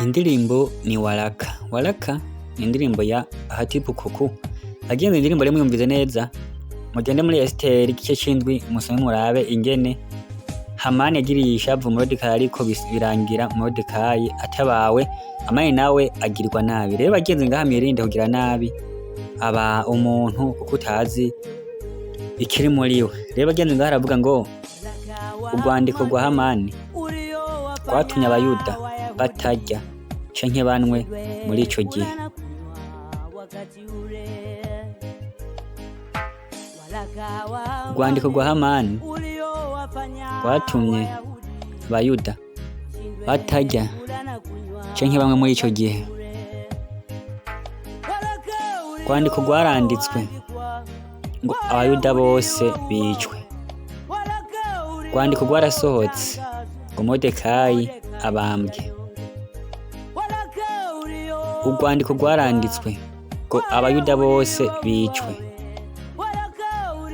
Indirimbo ni Waraka. Waraka ni indirimbo ya Hatibu Kuku. Agenze indirimbo rero mwumvize neza, mugende muri Esiteri igice c'indwi musome murabe ingene Hamani yagiriye ishavu Moridekayi ariko birangira Moridekayi atabawe, Hamani nawe agirirwa nabi. Rero bagenzi ngaha mwirinde kugira nabi aba umuntu kuko utazi ikiri muri we. Rero bagenzi ngaha aravuga ngo urwandiko rwa Hamani rwatumye abayuda batarya canke banwe muri ico gihe. Urwandiko rwa Hamani rwatumye abayuda batarya canke bamwe muri ico gihe. Urwandiko rwaranditswe ngo abayuda bose bicwe. Urwandiko rwarasohotse ngo Moridekayi abambwe. Urwandiko rwaranditswe ngo abayuda bose bicwe.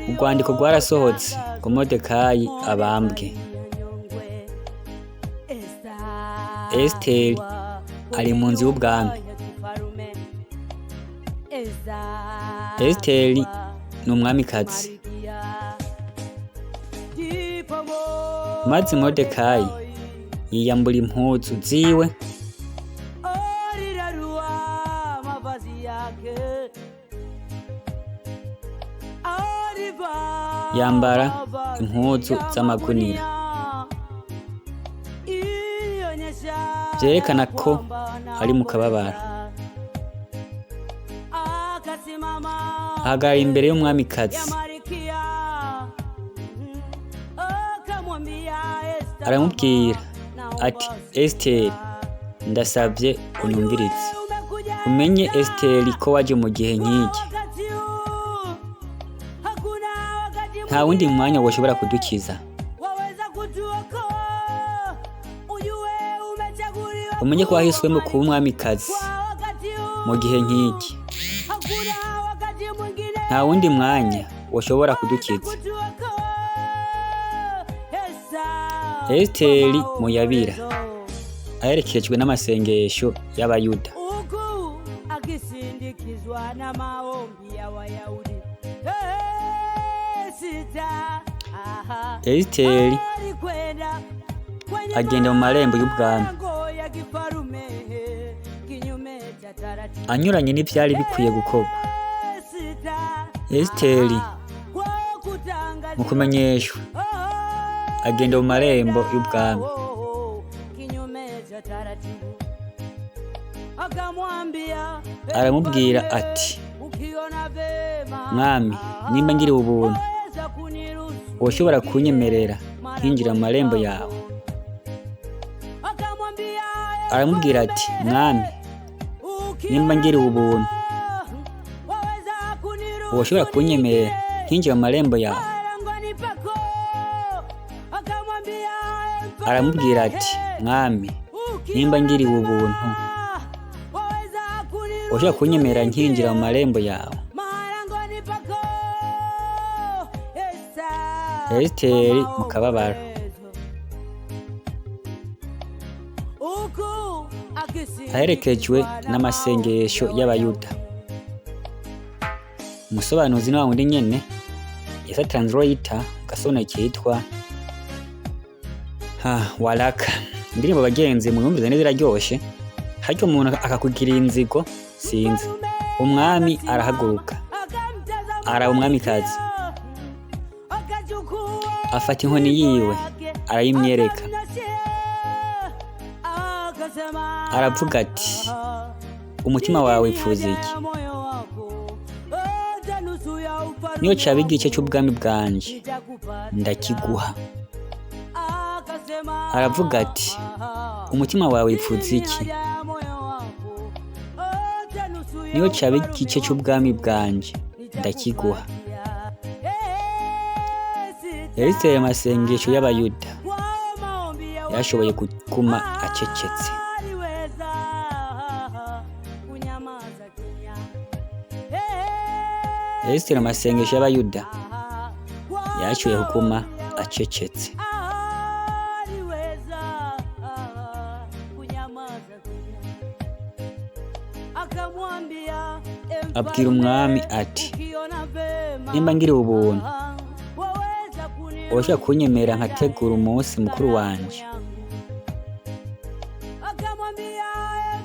Urwandiko rwarasohotse ngo Moridekayi abambwe. Esiteri ari mu nzu y'ubwami. Esiteri ni umwamikazi. Maze Moridekayi yiyambura impuzu ziwe yambara impuzu z'amagunira, vyerekana ko ari mu kababaro. Ahagarara imbere y'umwamikazi aramubwira ati, Esiteri, ndasavye unyumvirize. Umenye Esiteri ko waje mu gihe nk'iki. Nta wundi mwanya woshobora kudukiza. Umenye ko wahiswemo kuba umwamikazi mu gihe nk'iki. Nta wundi mwanya woshobora kudukiza. Esiteri muyabira aherekejwe n'amasengesho y'abayuda. Esiteri agenda mu marembo y'ubwami, anyuranye n'ivyari bikwiye gukorwa. Esiteri mu kumenyeshwa agenda mu marembo y'ubwami, aramubwira ati, Mwami, nimba ngiriwe ubuntu, woshobora kunyemerera nkinjira mu marembo yawe? Aramubwira ati, Mwami, nimba ngiriwe ubuntu, woshobora kunyemerera nkinjira mu marembo yawe? Aramubwira ati, Mwami, nimba ngiriwe ubuntu, woshobora kunyemerera nkinjira mu marembo yawe? Esiteri mu kababaro. Aherekejwe n'amasengesho y'abayuda. Umusobanuzi ni wa wundi nyene Yesa Translator gasone kitwa Waraka. Indirimbo bagenzi muyumvize neza iraryoshe. Haryo umuntu akakugirira inzigo sinzi. Umwami arahaguruka, araba umwamikazi, afata inkoni yiwe arayimwereka, aravuga ati, umutima wawe wipfuza iki? Niyo caba igice c'ubwami bwanje ndakiguha. Aravuga ati, umutima wawe wipfuza iki? Niyo caba igice c'ubwami bwanje ndakiguha. Esiteri amasengesho y'abayuda yashoboye kuguma acecetse. Esiteri amasengesho y'abayuda yashoboye kuguma acecetse. abwira umwami ati nimba ngiriwe ubuntu woshobora kunyemera nkategura umunsi mukuru wanje.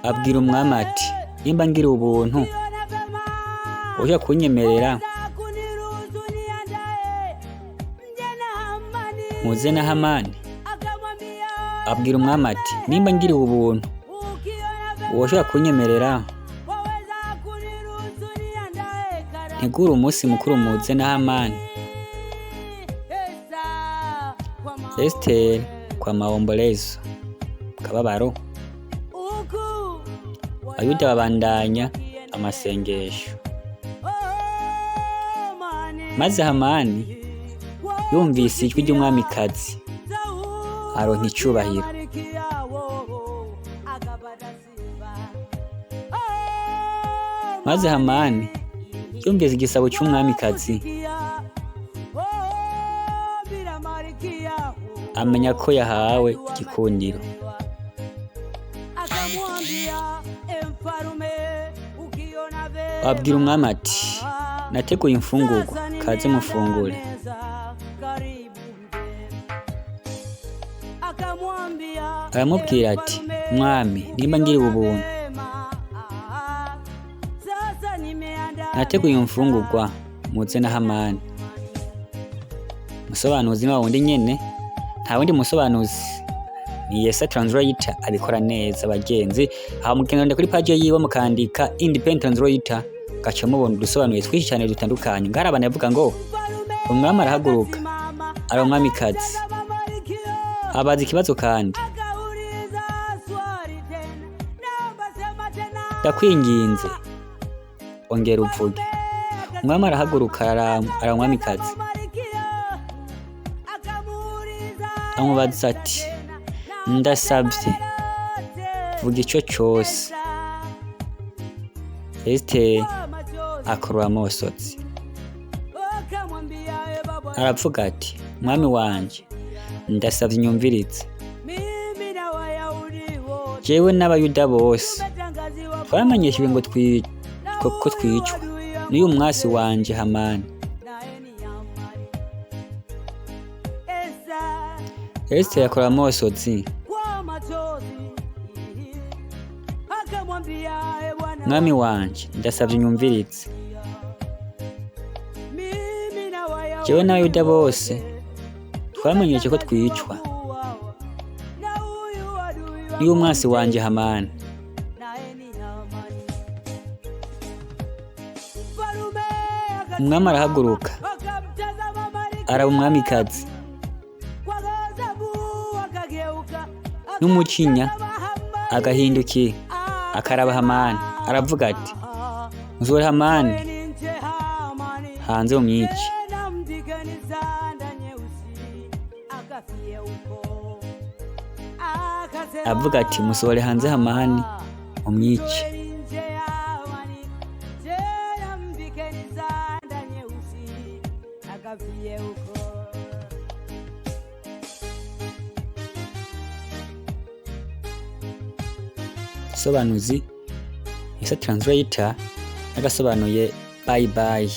Abwira umwami ati nimba ngiriwe ubuntu woshobora kunyemerera muze na Hamani. Abwira umwami ati nimba ngiriwe ubuntu woshobora kunyemerera ntegura umunsi mukuru muze na Hamani. Esiteri kwa maombolezo kababaro. Abayuda babandanya amasengesho. Maze Hamani yumvise ijwi ry'umwamikazi aronka icubahiro. Maze Hamani yumvise igisabo c'umwamikazi amenya ko yahawe igikundiro. Abwira umwami ati nateguye imfungurwa kaze mufungure. Aramubwira ati mwami nimba ngiriwe ubuntu nateguye imfungurwa muze na Hamani. Musobanuzi ni wundi nyene, nta wundi musobanuzi ni Yesa Translator abikora neza bagenzi. Aho mugenda kuri page yiwe mukandika Independent Translator gaca mubona udusobanuye twinshi cyane dutandukanye. Ngara abantu bavuga ngo umwami arahaguruka ari umwamikazi abaza ikibazo kandi ndakwinginze ongera uvuge. Umwami arahaguruka ari umwamikazi amubaza ati ndasabye vuga ico cose. Esiteri akorora amosotsi aravuga ati mwami wanje ndasabye unyumvirize. Jewe n'abayuda bose twamenyeshejwe ngo ko twicwa n'uyu mwasi wanje Hamani. Esiteri akora amosotsi. Mwami wanje ndasabye unyumvirize. Jewe n'abayuda bose twamenyeshe ko twicwa n'uyu mwasi wanje Hamani. Umwami arahaguruka araba umwamikazi n'umucinya agahindukira akaraba Hamani aravuga ati nzore Hamani hanze umwice. Avuga ati musohore hanze Hamani umwice. Sobanuzi Yesa Translator agasobanuye bye bye.